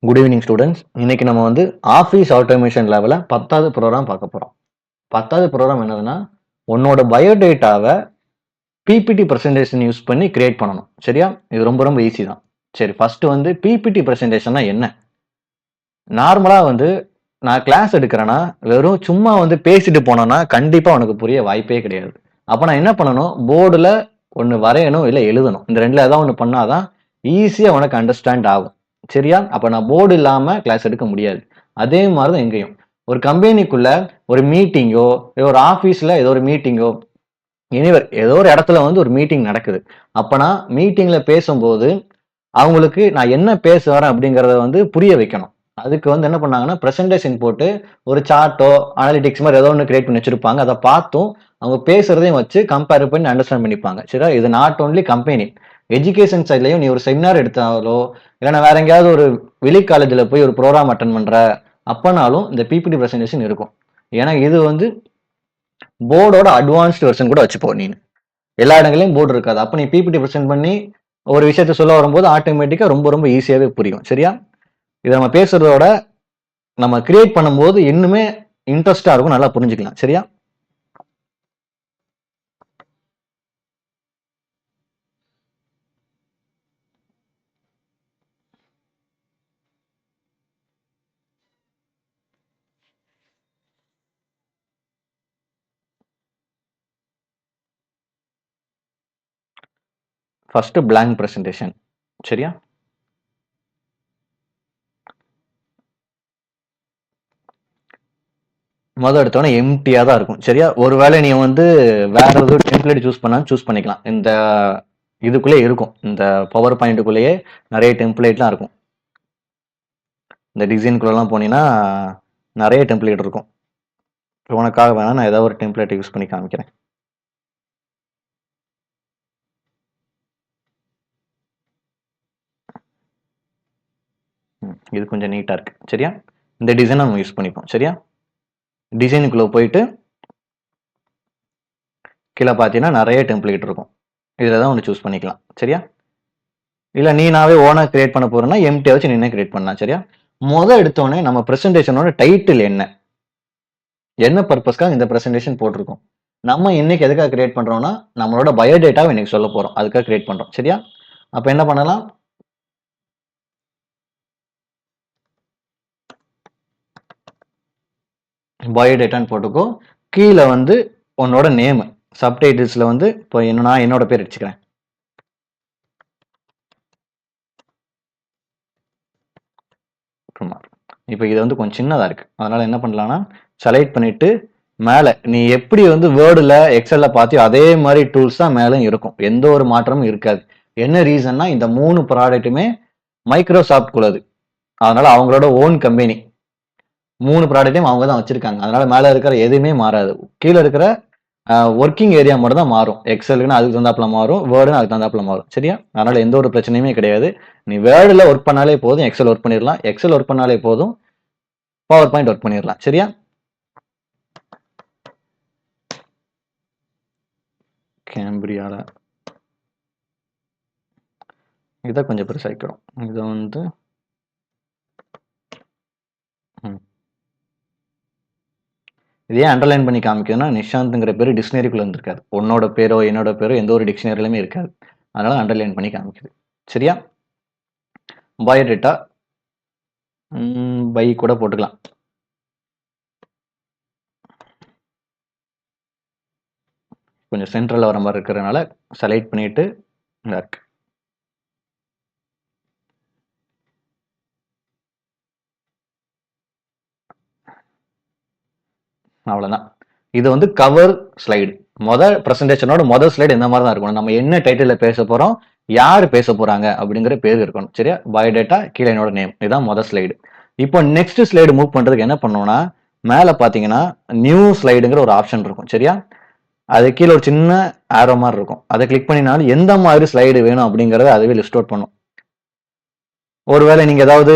Good evening students. இன்னைக்கு நம்ம வந்து ஆஃபீஸ் ஆட்டோமேஷன் லெவலில் 10வது ப்ரோக்ராம் பார்க்க போகிறோம். 10வது ப்ரோக்ராம் என்னதுன்னா, உன்னோட பயோடேட்டாவை பிபிடி ப்ரெசன்டேஷன் யூஸ் பண்ணி கிரியேட் பண்ணணும். சரியா? இது ரொம்ப ரொம்ப ஈஸி தான். சரி, ஃபர்ஸ்ட் வந்து பிபிடி ப்ரெசன்டேஷன்னா என்ன? நார்மலாக வந்து நான் கிளாஸ் எடுக்கிறேன்னா வெறும் சும்மா வந்து பேசிட்டு போனோன்னா கண்டிப்பாக உனக்கு புரிய வாய்ப்பே கிடையாது. அப்போ நான் என்ன பண்ணணும்? போர்டில் ஒன்று வரையணும், இல்லை எழுதணும். இந்த ரெண்டில் ஏதாவது ஒன்று பண்ணாதான் ஈஸியாக உனக்கு அண்டர்ஸ்டாண்ட் ஆகும். சரியா? அப்போ நான் போர்டு இல்லாமல் கிளாஸ் எடுக்க முடியாது. அதே மாதிரி தான் எங்கேயும் ஒரு கம்பெனிக்குள்ள ஒரு மீட்டிங்கோ, ஒரு ஆஃபீஸில் ஏதோ ஒரு மீட்டிங்கோ, எனிவர் ஏதோ ஒரு இடத்துல வந்து ஒரு மீட்டிங் நடக்குது. அப்போனா மீட்டிங்கில் பேசும்போது அவங்களுக்கு நான் என்ன பேச வரேன் அப்படிங்கிறத வந்து புரிய வைக்கணும். அதுக்கு வந்து என்ன பண்ணாங்கன்னா, பிரசன்டேஷன் போட்டு ஒரு சார்ட்டோ, அனாலிட்டிக்ஸ் மாதிரி ஏதோ ஒன்று கிரியேட் பண்ணி வச்சிருப்பாங்க. அதை பார்த்தும் அவங்க பேசுறதையும் வச்சு கம்பேர் பண்ணி அண்டர்ஸ்டாண்ட் பண்ணிப்பாங்க. சரியா? இது நாட் ஓன்லி கம்பெனி, எஜுகேஷன் சைட்லயும் நீ ஒரு செமினார் எடுத்தாலோ, இல்லைன்னா வேற எங்கேயாவது ஒரு வெளி காலேஜில் போய் ஒரு ப்ரோக்ராம் அட்டன் பண்ற அப்பனாலும் இந்த பிபிடி பிரசன்டேஷன் இருக்கும். ஏன்னா இது வந்து போர்டோட அட்வான்ஸ்டு வெர்ஷன் கூட வச்சுப்போம். நீ எல்லா இடங்களையும் போர்டு இருக்காது. அப்போ நீ பிபிடி பிரசன்ட் பண்ணி ஒரு விஷயத்த சொல்ல வரும்போது ஆட்டோமேட்டிக்கா ரொம்ப ரொம்ப ஈஸியாவே புரியும். சரியா? இதை நம்ம பேசுறதோட நம்ம கிரியேட் பண்ணும்போது இன்னுமே இன்ட்ரெஸ்டா இருக்கும், நல்லா புரிஞ்சுக்கலாம். சரியா? First blank presentation. சரியா? முதல் எடுத்தோன்னே எம்டியா தான் இருக்கும். சரியா? ஒருவேளை நீ வந்து வேற ஏதோ டெம்ப்ளேட் சூஸ் சூஸ் பண்ணிக்கலாம். இந்த இதுக்குள்ளே இருக்கும், இந்த பவர் பாயிண்ட்டுக்குள்ளேயே நிறைய டெம்ப்ளேட்லாம் இருக்கும். இந்த டிசைனுக்குள்ளெல்லாம் போனீங்கன்னா நிறைய டெம்ப்ளேட் இருக்கும். உனக்காக வேணா நான் ஏதாவது ஒரு டெம்ப்ளேட் யூஸ் பண்ணி காமிக்கிறேன். இது கொஞ்சம் நீட்டா இருக்கு. சரியா? இந்த டிசைனை நம்ம யூஸ் பண்ணிப்போம். சரியா? டிசைனுக்குள்ள போயிட்டு கீழே பார்த்தீங்கன்னா நிறைய டெம்ப்ளேட் இருக்கும். இதில் தான் ஒன்று சூஸ் பண்ணிக்கலாம். சரியா? இல்லை நீனாவே ஓனாக கிரியேட் பண்ண போறேன்னா எம்டியை வச்சு நீனே கிரியேட் பண்ணலாம். சரியா? எடுத்தோடனே நம்ம பிரசன்டேஷனோட டைட்டில் என்ன, என்ன பர்பஸ்க்காக இந்த பிரசன்டேஷன் போட்டிருக்கோம், நம்ம இன்னைக்கு எதுக்காக கிரியேட் பண்றோம்னா நம்மளோட பயோடேட்டாவை இன்னைக்கு சொல்ல போறோம், அதுக்காக கிரியேட் பண்றோம். சரியா? அப்ப என்ன பண்ணலாம்? பயோடேட்டான்னு போட்டுக்கோ. கீழே வந்து உன்னோட நேம் சப்டைட்டில்ஸ்ல வந்து இப்போ நான் என்னோட பேர் வச்சுக்கிறேன். இப்போ இது வந்து கொஞ்சம் சின்னதா இருக்கு, அதனால என்ன பண்ணலாம்னா செலக்ட் பண்ணிட்டு மேலே நீ எப்படி வந்து வேர்டில் எக்ஸல்ல பார்த்தியோ அதே மாதிரி டூல்ஸ் தான் மேலும் இருக்கும், எந்த ஒரு மாற்றமும் இருக்காது. என்ன ரீசன்னா இந்த 3 ப்ராடக்ட்டுமே மைக்ரோசாஃப்ட் குள்ளது, அதனால அவங்களோட ஓன் கம்பெனி 3 ப்ராடக்ட்டையும் அவங்க தான் வச்சிருக்காங்க. அதனால மேலே இருக்கிற எதுவுமே மாறாது. கீழே இருக்கிற ஒர்க்கிங் ஏரியா மட்டும் தான் மாறும். எக்ஸலுக்குன்னு அதுக்கு தகுந்தாப்புல மாறும், வேர்டுன்னு அதுக்கு தகுந்தாப்புல மாறும். சரியா? அதனால எந்த ஒரு பிரச்சனையுமே கிடையாது. நீ வேர்டில் ஒர்க் பண்ணாலே போதும், எக்ஸல் ஒர்க் பண்ணிடலாம். எக்ஸல் ஒர்க் பண்ணாலே போதும், பவர் பாயிண்ட் ஒர்க் பண்ணிடலாம். சரியா? கேம்பிரியால இதை கொஞ்சம் பெருசாகிக்கிறோம். இதை வந்து இதே அண்டர்லைன் பண்ணி காமிக்கணும்னா நிஷாந்த்ங்கிற பேர் டிக்ஷனரிக்குள்ள இருந்திருக்காது. உன்னோட பேரோ என்னோட பேரோ எந்த ஒரு டிக்ஷனரிலுமே இருக்காது. அதனால அண்டர்லைன் பண்ணி காமிக்குது. சரியா? பயோடேட்டா பை கூட போட்டுக்கலாம். கொஞ்சம் சென்ட்ரல் வர மாதிரி இருக்கிறதுனால செலக்ட் பண்ணிட்டு இருக்கு. அவ்வளவுதான். இது வந்து கவர் ஸ்லைடு. முதல் ஸ்லைடு இந்த மாதிரி தான் இருக்கணும். நம்ம என்ன டைட்டில் பேச போறோம், யார் பேச போறாங்க அப்படிங்கிற பேர் இருக்கணும். சரியா? பயோடேட்டா கீழே என்னோட நேம், இதுதான் முதல் ஸ்லைடு. இப்போ நெக்ஸ்ட் ஸ்லைடு மூவ் பண்றதுக்கு என்ன பண்ணணும்னா மேல பாத்தீங்கன்னா நியூ ஸ்லைடுங்கிற ஒரு ஆப்ஷன் இருக்கும். சரியா? அது கீழே ஒரு சின்ன ஆரோ மாதிரி இருக்கும். அதை கிளிக் பண்ணினாலும் எந்த மாதிரி ஸ்லைடு வேணும் அப்படிங்கறத அதுவே லிஸ்ட் அவுட் பண்ணும். ஒருவேளை நீங்க ஏதாவது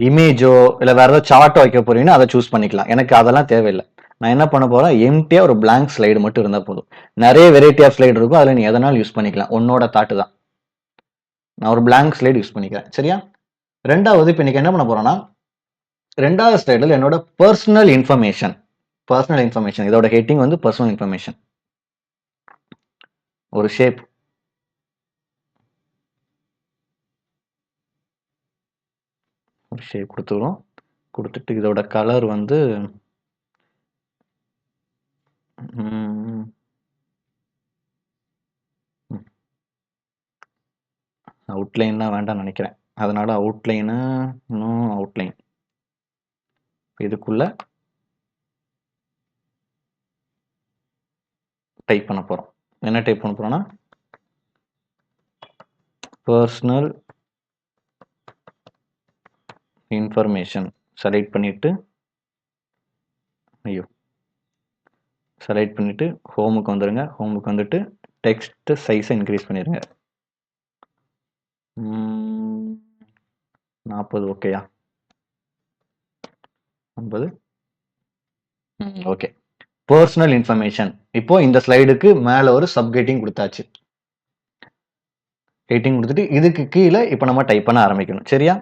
இமேஜோ இல்லை வேற ஏதாவது சார்ட்டோ வைக்க போறீங்கன்னா அதை சூஸ் பண்ணிக்கலாம். எனக்கு அதெல்லாம் தேவையில்லை. நான் என்ன பண்ண போறேன், எம்டியா ஒரு பிளாங்க் ஸ்லைடு மட்டும் இருந்தால் போதும். நிறைய வெரைட்டி ஆஃப் ஸ்லைடு இருக்கும், அதில் நீ எதனாலும் யூஸ் பண்ணிக்கலாம். உன்னோட தாட்டு தான். நான் ஒரு blank ஸ்லைடு யூஸ் பண்ணிக்கிறேன். சரியா? 2வது இப்ப இன்னைக்கு என்ன பண்ண போறோம்னா, 2வது ஸ்லைடுல என்னோட பர்சனல் இன்ஃபர்மேஷன் இதோட ஹெட்டிங் வந்து பர்சனல் இன்ஃபர்மேஷன். ஒரு ஷேப் கொடுத்துக்கிறோம். கொடுத்துட்டு இதோட கலர் வந்து அவுட்லைன்லாம் வேண்டாம்னு நினைக்கிறேன். அதனால அவுட்லைன் இதுக்குள்ள டைப் பண்ண போறோம். என்ன டைப் பண்ண போறோம்னா பர்சனல் இன்ஃபர்மேஷன் செலக்ட் பண்ணிட்டு ஹோமுக்கு வந்துருங்க. ஹோமுக்கு வந்துட்டு டெக்ஸ்ட் சைஸை இன்க்ரீஸ் பண்ணிடுங்க. 40 ஓகேயா? 50 ஓகே. Personal information. இப்போ இந்த ஸ்லைடுக்கு மேல ஒரு சப்ஹெட்டிங் கொடுத்தாச்சு. ஹெட்டிங் கொடுத்துட்டு இதுக்கு கீழே இப்போ நம்ம டைப் பண்ண ஆரம்பிக்கணும். சரியா?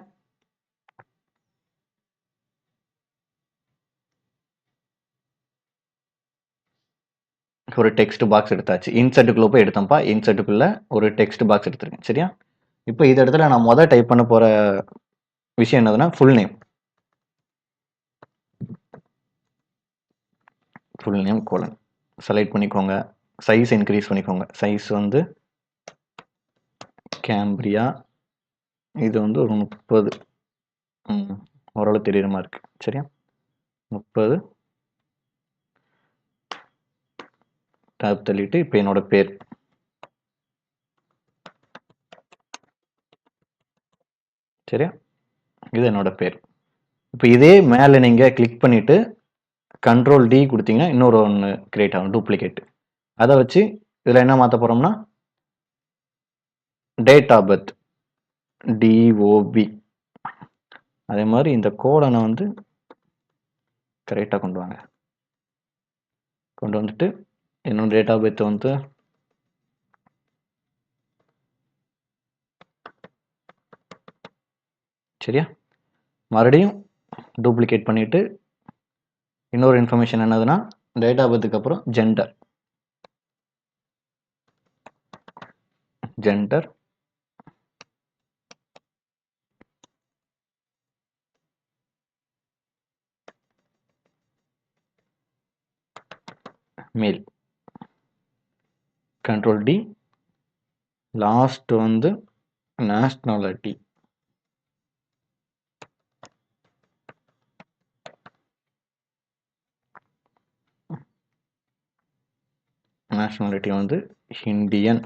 ஒரு டெக்ஸ்ட் பாக்ஸ் எடுத்தாச்சு. இன்சர்ட்டுக்குள்ள போய் எடுத்தோம்ப்பா. இன்சர்ட்டுக்குள்ள ஒரு டெக்ஸ்ட் பாக்ஸ் எடுத்துருக்கேன். சரியா? இப்போ இந்த இடத்துல நான் டைப் பண்ண போற விஷயம் என்னதுன்னா ஃபுல் நேம் கோலன் செலக்ட் பண்ணிக்கோங்க. சைஸ் இன்க்ரீஸ் பண்ணிக்கோங்க. சைஸ் வந்து கேம்பிரியா. இது வந்து ஒரு 30 ஓரளவு தெரியுற மாதிரி இருக்கு. சரியா? 30 டேப் தள்ளிட்டு இப்போ என்னோட பேர் சரியா? இது என்னோட பேர். இப்போ இதே மேலே நீங்கள் கிளிக் பண்ணிட்டு கண்ட்ரோல் டி கொடுத்தீங்கன்னா இன்னொரு ஒன்று கிரியேட் ஆகும், டூப்ளிகேட். அதை வச்சு இதில் என்ன மாற்ற போகிறோம்னா டேட் ஆஃப் பர்த் டிஓபி. அதே மாதிரி இந்த கோடனை வந்து கரெக்டாக கொண்டு வாங்க. கொண்டு வந்துட்டு என்னோட டேட் ஆஃப் பர்த் வந்து சரியா? மறுபடியும் டூப்ளிகேட் பண்ணிட்டு இன்னொரு இன்ஃபர்மேஷன் என்னதுன்னா டேட் ஆஃப் பர்த்துக்கு அப்புறம் gender male. Control D. Last வந்து நேஷ்னாலிட்டி. நேஷ்னாலிட்டி வந்து இந்தியன்.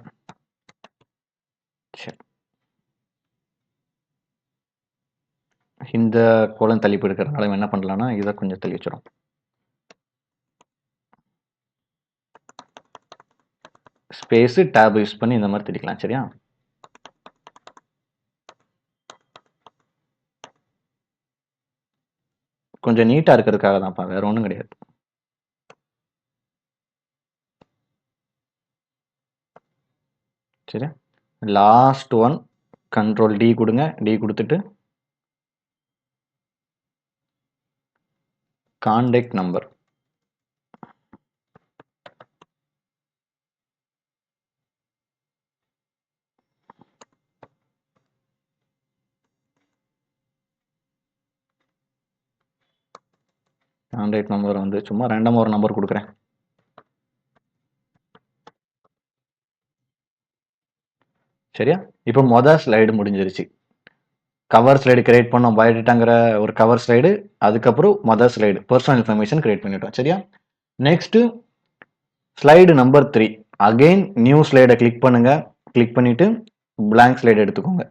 இந்த கோலம் தள்ளி போயிருக்கிறதுனால என்ன பண்ணலாம்னா இதை கொஞ்சம் தள்ளி வச்சிடும். ஸ்பேஸ் டேப் யூஸ் பண்ணி இந்த மாதிரி தெரிக்கலாம். சரியா? கொஞ்சம் நீட்டா இருக்கிறதுக்காக தான்ப்பா, வேற ஒன்றும் கிடையாது. சரியா? லாஸ்ட் ஒன் கண்ட்ரோல் டி கொடுங்க. டி கொடுத்துட்டு கான்டாக்ட் நம்பர். கான்டாக்ட் நம்பர் வந்து சும்மா ரேண்டமாக ஒரு நம்பர் கொடுக்குறேன். சரியா? இப்போ மொதல் ஸ்லைடு முடிஞ்சிருச்சு. கவர் ஸ்லைடு கிரியேட் பண்ணோம், பயோடேட்டாங்கிற ஒரு கவர் ஸ்லைடு. அதுக்கப்புறம் மொதல் ஸ்லைடு பர்சனல் இன்ஃபர்மேஷன் கிரியேட் பண்ணிட்டோம். சரியா? Next slide number 3. Again new ஸ்லைடை கிளிக் பண்ணுங்க. கிளிக் பண்ணிட்டு பிளாங்க் ஸ்லைடு எடுத்துக்கோங்க.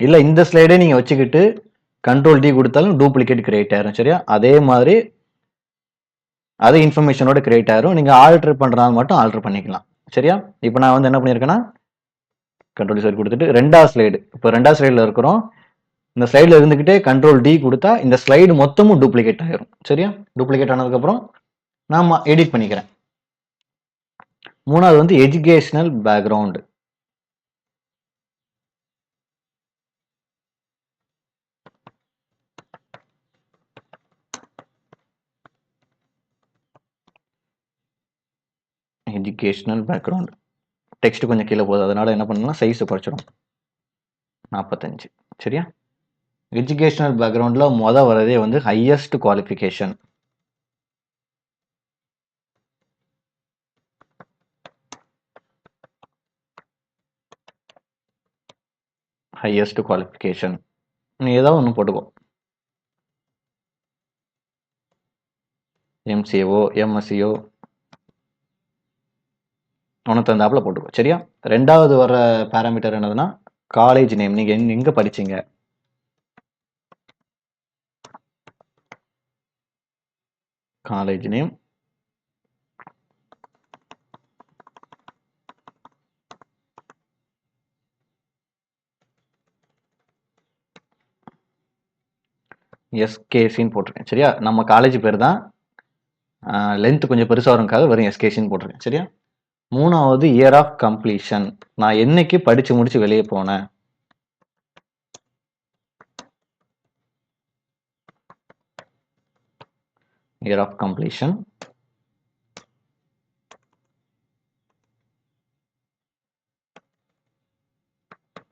இல்லை இந்த ஸ்லைடே நீங்கள் வச்சுக்கிட்டு கண்ட்ரோல் டி கொடுத்தாலும் டூப்ளிகேட் கிரியேட் ஆயிரும். சரியா? அதே மாதிரி அதே இன்ஃபர்மேஷனோட கிரியேட் ஆயிரும். நீங்கள் ஆல்டர் பண்ணுறதா மட்டும் ஆல்டர் பண்ணிக்கலாம். சரியா? இப்போ நான் வந்து என்ன பண்ணியிருக்கேன்னா கண்ட்ரோல் ஸ்லைடு கொடுத்துட்டு 2வது ஸ்லைடு. இப்போ 2வது ஸ்லைடில் இருக்கிறோம். இந்த ஸ்லைடில் இருந்துக்கிட்டே கண்ட்ரோல் டி கொடுத்தா இந்த ஸ்லைடு மொத்தமும் டூப்ளிகேட் ஆயிரும். சரியா? டூப்ளிகேட் ஆனதுக்கப்புறம் நான் எடிட் பண்ணிக்கிறேன். 3வது வந்து educational background. Educational background text கொஞ்சம் கீழே போகுது, அதனால என்ன பண்ணணும்னா சைஸை குறைச்சிடும். 45. சரியா? எஜுகேஷனல் பேக்ரவுண்டில் வரதே வந்து ஹையஸ்ட் குவாலிஃபிகேஷன். ஹையஸ்ட் குவாலிஃபிகேஷன் நீ ஏதாவது ஒன்று போட்டுக்கோ. எம்சிஏஓ எம்எஸ்சிஓ உனக்கு தந்தாப்புல போட்டுக்கோ. சரியா? ரெண்டாவது வர பேராமீட்டர் என்னதுன்னா காலேஜ் நேம். நீங்கள் எங்கே படிச்சீங்க? College name. எஸ்கேசின்னு போட்டிருக்கேன். சரியா? நம்ம காலேஜ் பேர் தான், லென்த் கொஞ்சம் பெருசாக வரும்க்காக வெறும் எஸ்கேசின்னு போட்டிருக்கேன். சரியா? மூணாவது இயர் ஆஃப் கம்ப்ளீஷன். நான் என்னைக்கு படிச்சு முடிச்சு வெளியே போனேன்? Year of completion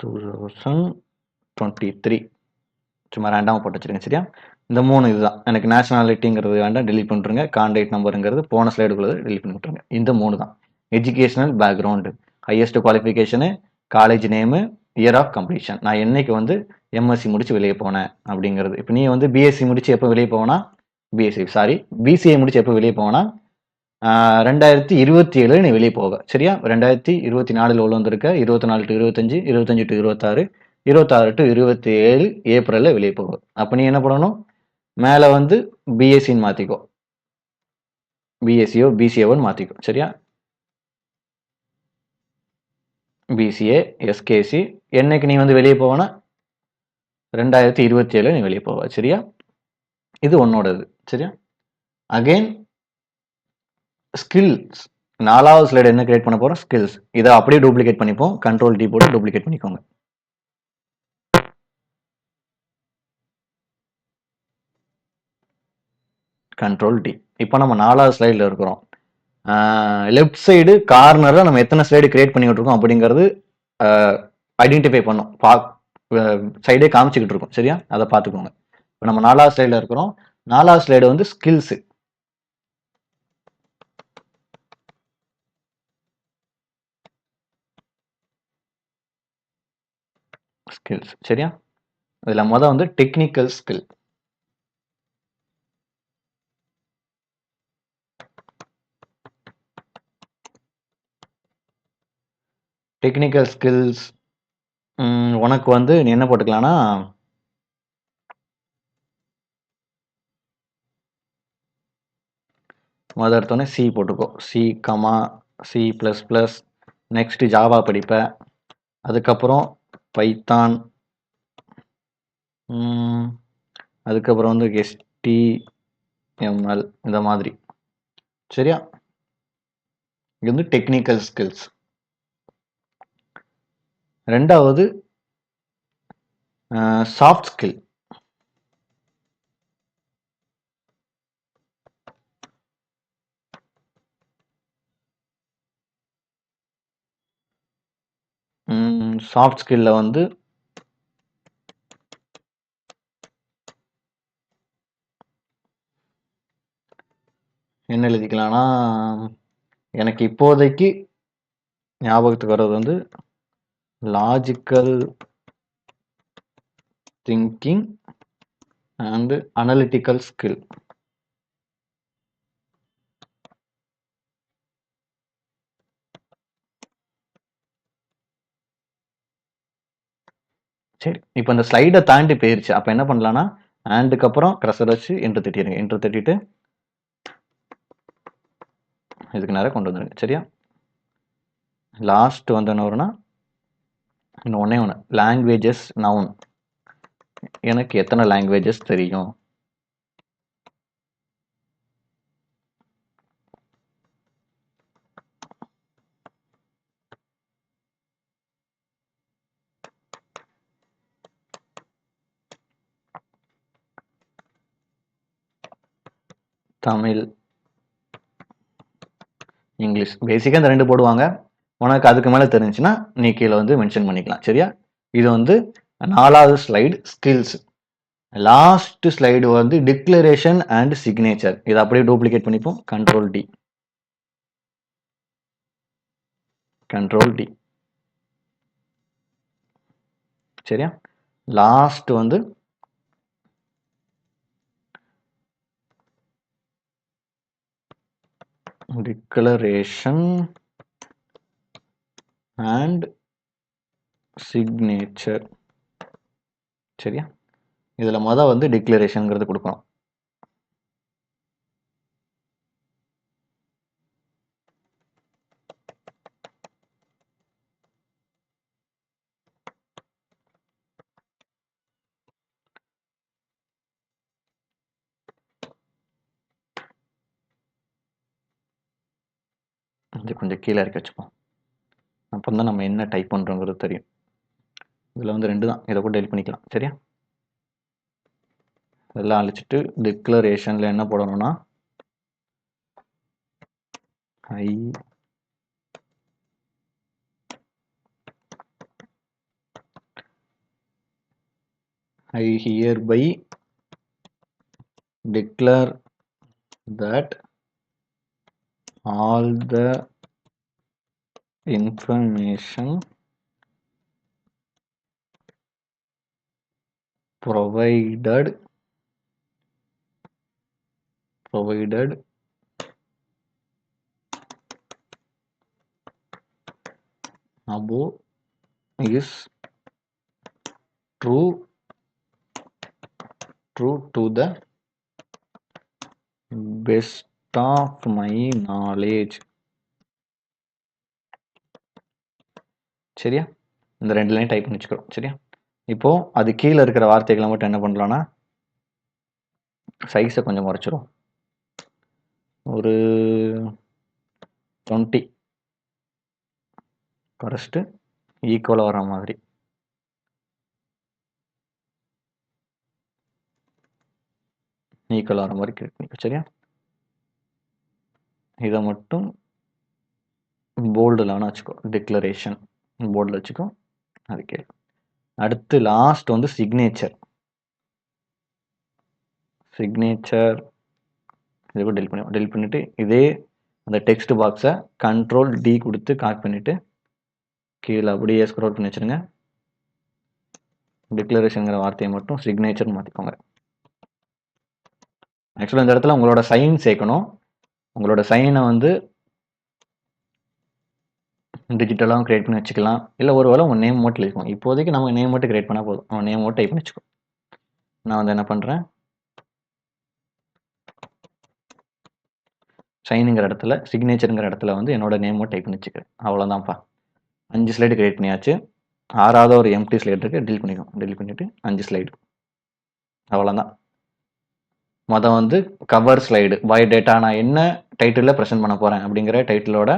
2023. சும்மா ரேண்டாக போட்டு வச்சிருங்க. சரியா? இந்த 3 இதுதான். எனக்கு நேஷனாலிட்டிங்கிறது வேண்டாம், டெலிட் பண்ணிட்டுருங்க. கான்டாக்ட் நம்பருங்கிறது போன ஸ்லைடுக்குள்ளது டெலிட் பண்ணி விட்டுருங்க. இந்த 3 தான். Educational background, highest qualification, college name, year of completion. நான் என்னைக்கு வந்து எம்எஸ்சி முடிச்சு வெளியே போனேன் அப்படிங்கிறது. இப்போ நீ வந்து பிஎஸ்சி முடிச்சு எப்போ வெளியே போனா, பிசிஏ முடிச்சு எப்போ வெளியே போனா 2027 நீ வெளியே போக. சரியா? 2024 உள்ள வந்திருக்க, 24 டு 25, 25 டு 26, 26 டு 27 ஏப்ரல்ல வெளியே போகும். அப்ப நீ என்ன பண்ணணும்? மேல வந்து பிஎஸ்சின்னு மாத்திக்கோ, பிஎஸ்சியோ பிசிஏன்னு மாத்திக்கோ. சரியா? பிசிஏ எஸ்கேசி என்னைக்கு நீ வந்து வெளியே போவனா 2027 நீ வெளியே போவ. சரியா? இது உன்னோடது. சரியா? Again skills. 4வது ஸ்லைடு என்ன கிரியேட் பண்ண போறோம்? ஸ்கில்ஸ். இதை அப்படியே டூப்ளிகேட் பண்ணிப்போம். கண்ட்ரோல் டி போட்டு டூப்ளிகேட் பண்ணிக்கோங்க. Control D. இப்போ நம்ம 4வது ஸ்லைடில் இருக்கிறோம். லெஃப்ட் சைடு கார்னரில் நம்ம எத்தனை ஸ்லைடு கிரியேட் பண்ணி விட்டுருக்கோம் அப்படிங்கிறது ஐடென்டிஃபை பண்ணும். சைடே காமிச்சிக்கிட்டு இருக்கும். சரியா? அதை பார்த்துக்கோங்க. இப்போ நம்ம 4வது ஸ்லைடில் இருக்கிறோம். 4வது ஸ்லைடு வந்து ஸ்கில்ஸு. ஸ்கில்ஸ். சரியா? இதில் வந்து டெக்னிக்கல் ஸ்கில். டெக்னிக்கல் ஸ்கில்ஸ் உனக்கு வந்து நீ என்ன போட்டுக்கலாம்னா எடுத்தோடனே சி போட்டுக்கோ. C comma C plus plus. Next Java படிப்ப. அதுக்கப்புறம் பைத்தான். அதுக்கப்புறம் வந்து HTML இந்த மாதிரி. சரியா? இது வந்து டெக்னிக்கல் ஸ்கில்ஸ். ரெண்டாவது சாஃப்ட் ஸ்கில். சாஃப்ட் ஸ்கில்ல வந்து என்ன எழுதிக்கலாம்னா, எனக்கு இப்போதைக்கு ஞாபகத்துக்கு வர்றது வந்து logical thinking and analytical skill. சரி, இப்போ இந்த ஸ்லைடை தாண்டி போயிருச்சு. அப்போ என்ன பண்ணலாம்னா ஆண்டுக்கு அப்புறம் க்ரஷர் வச்சு என்ட்ரு தட்டிடுங்க. என்ட்ரு தட்டிட்டு இதுக்கு நேரம் கொண்டு வந்துடுங்க. சரியா? லாஸ்ட் வந்து என்ன வரும்னா இன்னும் ஒன்னே ஒன்று, லாங்குவேஜஸ் நவுன். எனக்கு எத்தனை லாங்குவேஜஸ் தெரியும்? தமிழ், இங்கிலீஷ். பேசிக்கா இந்த 2 போடுவாங்க. உனக்கு அதுக்கு மேல தெரிஞ்சுச்சுன்னா, நீ கீழ வந்து மென்ஷன் பண்ணிக்கலாம். சரியா? இது வந்து 4வது ஸ்லைடு ஸ்கில்ஸ். லாஸ்ட் ஸ்லைடு வந்து டிக்ளரேஷன் அண்ட் சிக்னேச்சர். இத அப்படியே டூப்ளிகேட் பண்ணிப்போம். Control D. Control D. சரியா? லாஸ்ட் வந்து டிக்ளரேஷன் அண்ட் சிக்னேச்சர். சரியா? இதுல வந்து டிக்ளரேஷன்ங்கிறது கொடுக்கணும். இது கொஞ்சம் கீழே இறக்கி வச்சுப்போம். அப்பதான் நம்ம என்ன டைப் பண்றோங்கிறது தெரியும். இதுல வந்து 2 தான். இதை கூட டெலிட் பண்ணிக்கலாம். சரியா? இதெல்லாம் அழிச்சிட்டு டிக்ளரேஷன்ல என்ன போடணும்னா I hereby declare that all the information provided above is true to the best of my knowledge. சரியா? இந்த 2 லைன் டைப் பண்ணி வச்சுக்கிறோம். சரியா? இப்போ அது கீழே இருக்கிற வார்த்தைகளை மட்டும் என்ன பண்ணலாம்னா சைஸை கொஞ்சம் குறைச்சிரும். ஒரு 20 குறைச்சிட்டு ஈக்குவலாக வர மாதிரி. ஈக்குவல் ஆகிற மாதிரி கிரியேட் பண்ணிக்கோ. சரியா? இதை மட்டும் போல்டில் வேணா வச்சுக்கோ. டிக்ளரேஷன் போல்டில் வச்சுக்கோ. அது கேள்வி. அடுத்து லாஸ்ட் வந்து சிக்னேச்சர். இதை கூட டெலிட் பண்ணிட்டு இதே அந்த டெக்ஸ்ட் பாக்ஸை கண்ட்ரோல் டி கொடுத்து காப்பி பண்ணிட்டு கீழே அப்படியே ஸ்க்ரோல் பண்ணி வச்சுருங்க. டிக்ளரேஷன்ங்கிற வார்த்தையை மட்டும் சிக்னேச்சர் மாற்றிக்கோங்க. ஆக்சுவலாக இந்த இடத்துல உங்களோட சைன் சேர்க்கணும். உங்களோட சைனை வந்து டிஜிட்டலாகவும் கிரியேட் பண்ணி வச்சுக்கலாம். இல்லை ஒரு வேளை உங்கள் நேம் மட்டும் இருக்கும். இப்போதைக்கு நம்ம நேம் மட்டும் கிரியேட் பண்ணால் போதும். உங்கள் நேம் மட்டும் டைப் பண்ணி வச்சுக்கோ. நான் வந்து என்ன பண்ணுறேன், சைனுங்கிற இடத்துல சிக்னேச்சருங்கிற இடத்துல வந்து என்னோட நேம் மட்டும் டைப் பண்ணி வச்சுக்கிறேன். அவ்வளோதான்ப்பா. 5 ஸ்லைடு கிரியேட் பண்ணியாச்சு. 6வது ஒரு எம்டி ஸ்லைடு இருக்குது. டெலிட் பண்ணிக்கோ. டெலிட் பண்ணிவிட்டு 5 ஸ்லைடு. அவ்வளோதான். வந்து கவர் ஸ்லைடு பயோடேட்டா. நான் என்ன டைட்டிலில் ப்ரெசென்ட் பண்ண போகிறேன் அப்படிங்கிற டைட்டிலோட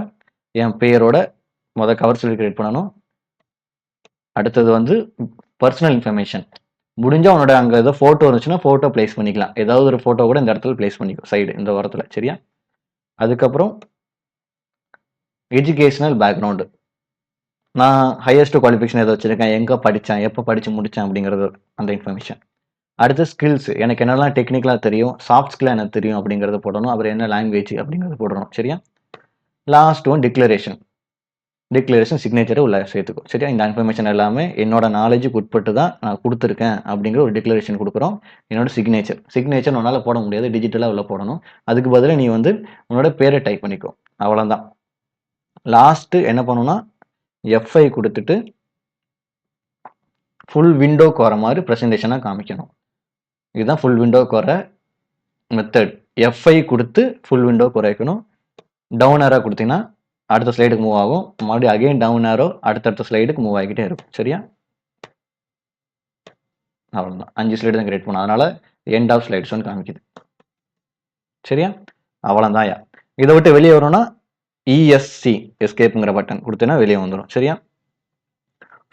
என் பேரோட கவர் ஸ்லைடு கிரியேட் பண்ணணும். அடுத்தது வந்து பர்சனல் இன்ஃபர்மேஷன். முடிஞ்சால் உன்னோட அங்கே ஏதோ ஃபோட்டோ இருந்துச்சுன்னா ஃபோட்டோ பிளேஸ் பண்ணிக்கலாம். ஏதாவது ஒரு ஃபோட்டோ கூட இந்த இடத்துல பிளேஸ் பண்ணிக்கோ சைடு இந்த வாரத்தில். சரியா? அதுக்கப்புறம் எஜுகேஷனல் பேக்ரவுண்டு. நான் ஹையஸ்ட் குவாலிஃபிகேஷன் எதை வச்சுருக்கேன், எங்கே படித்தேன், எப்போ படித்து முடித்தேன் அப்படிங்கிறது அந்த இன்ஃபர்மேஷன். அடுத்து ஸ்கில்ஸ். எனக்கு என்னெல்லாம் டெக்னிக்கலாக தெரியும், சாஃப்ட் ஸ்கில்லாக எனக்கு தெரியும் அப்படிங்கிறத போடணும். அப்புறம் என்ன லாங்குவேஜ் அப்படிங்கிறத போடணும். சரியா? Last one declaration. சிக்னேச்சரை உள்ள சேர்த்துக்கும். சரியா? இந்த இன்ஃபர்மேஷன் எல்லாமே என்னோட நாலேஜுக்கு உட்பட்டு தான் நான் கொடுத்துருக்கேன் அப்படிங்கிற ஒரு டிக்ளரேஷன் கொடுக்குறோம். என்னோட சிக்னேச்சர் உன்னால் போட முடியாது, டிஜிட்டலாக உள்ள போடணும். அதுக்கு பதிலாக நீ வந்து உன்னோட பேரை டைப் பண்ணிக்கோ. அவ்வளோதான். லாஸ்ட்டு என்ன பண்ணணும்னா F5 கொடுத்துட்டு ஃபுல் விண்டோக்கு வர மாதிரி ப்ரெசன்டேஷனாக காமிக்கணும். இதுதான் ஃபுல் விண்டோக்கு வர மெத்தட். F5 கொடுத்து ஃபுல் விண்டோ குறைக்கணும். டவுன் ஏரோ கொடுத்தீங்கன்னா அடுத்த ஸ்லைடுக்கு மூவ் ஆகும். மறுபடியும் அகைன் டவுன் ஏரோ அடுத்தடுத்த ஸ்லைடுக்கு மூவ் ஆகிக்கிட்டே இருக்கும். சரியா? அவ்வளோதான். 5 ஸ்லைடு தான் கிரியேட் பண்ணணும். அதனால எண்ட் ஆஃப் ஸ்லைட்ஸ்னு காமிக்குது. சரியா? அவ்வளோதான். இதை விட்டு வெளியே வரணும்னா ESC எஸ்கேப்புங்கிற பட்டன் கொடுத்தீங்கன்னா வெளியே வந்துடும். சரியா?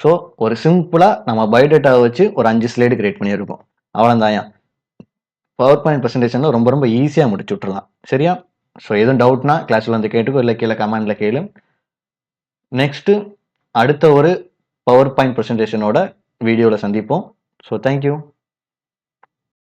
ஸோ ஒரு சிம்பிளாக நம்ம பயோடேட்டாவை வச்சு ஒரு 5 ஸ்லைடு கிரியேட் பண்ணியிருக்கோம். அவ்வளோதான். பவர் பாயிண்ட் ப்ரெசன்டேஷனில் ரொம்ப ரொம்ப ஈஸியாக முடிச்சு விட்டுருலாம். சரியா? ஸோ எதுவும் டவுட்னா கிளாஸில் வந்து கேட்டுக்கோ, இல்லை கீழே கமெண்டில் கேளு. நெக்ஸ்ட்டு அடுத்த ஒரு பவர் பாயிண்ட் ப்ரெசன்டேஷனோட வீடியோவில் சந்திப்போம். So thank you.